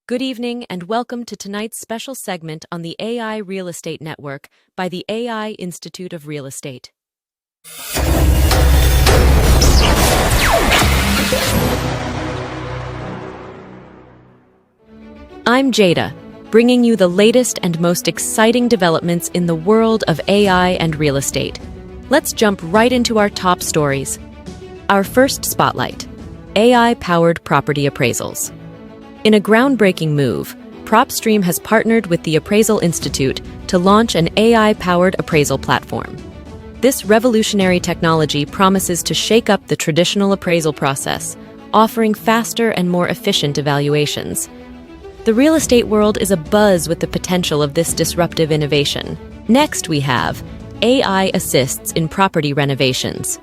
Good evening and welcome to tonight's special segment on the AI Real Estate Network by the AI Institute of Real Estate. I'm Jada, bringing you the latest and most exciting developments in the world of AI and real estate. Let's jump right into our top stories. Our first spotlight: AI-powered property appraisals. In a groundbreaking move, PropStream has partnered with the Appraisal Institute to launch an AI-powered appraisal platform. This revolutionary technology promises to shake up the traditional appraisal process, offering faster and more efficient evaluations. The real estate world is abuzz with the potential of this disruptive innovation. Next, we have AI assists in property renovations.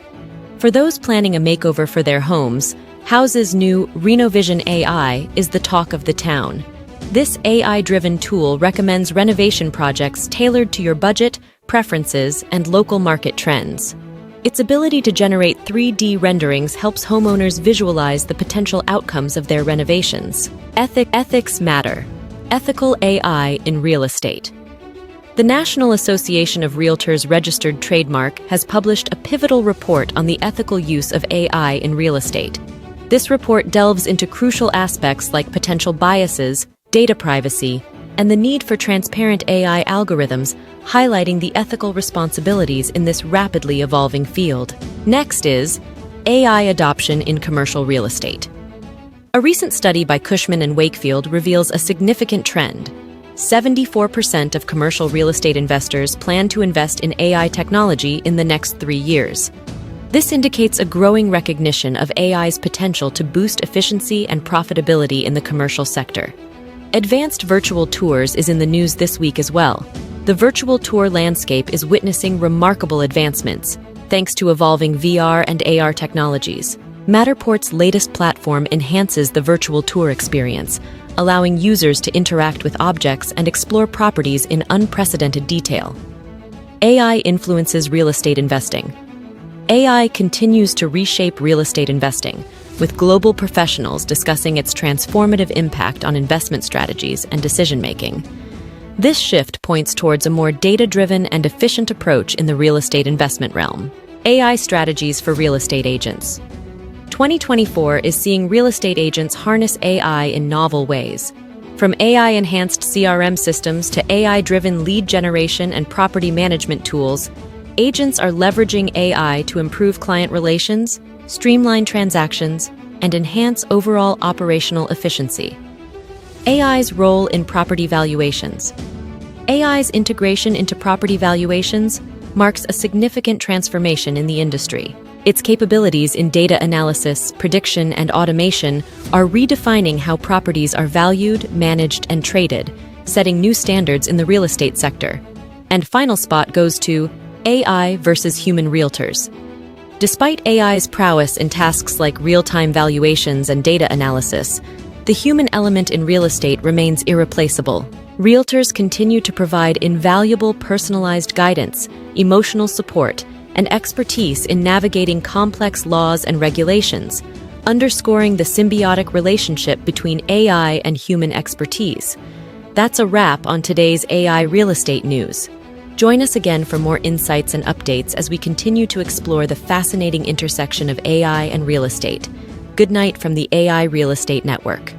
For those planning a makeover for their homes, House's new RenoVision AI is the talk of the town. This AI-driven tool recommends renovation projects tailored to your budget, preferences, and local market trends. Its ability to generate 3D renderings helps homeowners visualize the potential outcomes of their renovations. Ethics matter. Ethical AI in real estate. The National Association of Realtors Registered Trademark has published a pivotal report on the ethical use of AI in real estate. This report delves into crucial aspects like potential biases, data privacy, and the need for transparent AI algorithms, highlighting the ethical responsibilities in this rapidly evolving field. Next is AI adoption in commercial real estate. A recent study by Cushman and Wakefield reveals a significant trend. 74% of commercial real estate investors plan to invest in AI technology in the next 3 years. This indicates a growing recognition of AI's potential to boost efficiency and profitability in the commercial sector. Advanced virtual tours is in the news this week as well. The virtual tour landscape is witnessing remarkable advancements, thanks to evolving VR and AR technologies. Matterport's latest platform enhances the virtual tour experience, allowing users to interact with objects and explore properties in unprecedented detail. AI influences real estate investing. AI continues to reshape real estate investing, with global professionals discussing its transformative impact on investment strategies and decision-making. This shift points towards a more data-driven and efficient approach in the real estate investment realm. AI strategies for real estate agents. 2024 is seeing real estate agents harness AI in novel ways. From AI-enhanced CRM systems to AI-driven lead generation and property management tools, agents are leveraging AI to improve client relations, streamline transactions, and enhance overall operational efficiency. AI's role in property valuations. AI's integration into property valuations marks a significant transformation in the industry. Its capabilities in data analysis, prediction, and automation are redefining how properties are valued, managed, and traded, setting new standards in the real estate sector. And final spot goes to AI versus human realtors. Despite AI's prowess in tasks like real-time valuations and data analysis, the human element in real estate remains irreplaceable. Realtors continue to provide invaluable personalized guidance, emotional support, and expertise in navigating complex laws and regulations, underscoring the symbiotic relationship between AI and human expertise. That's a wrap on today's AI real estate news. Join us again for more insights and updates as we continue to explore the fascinating intersection of AI and real estate. Good night from the AI Real Estate Network.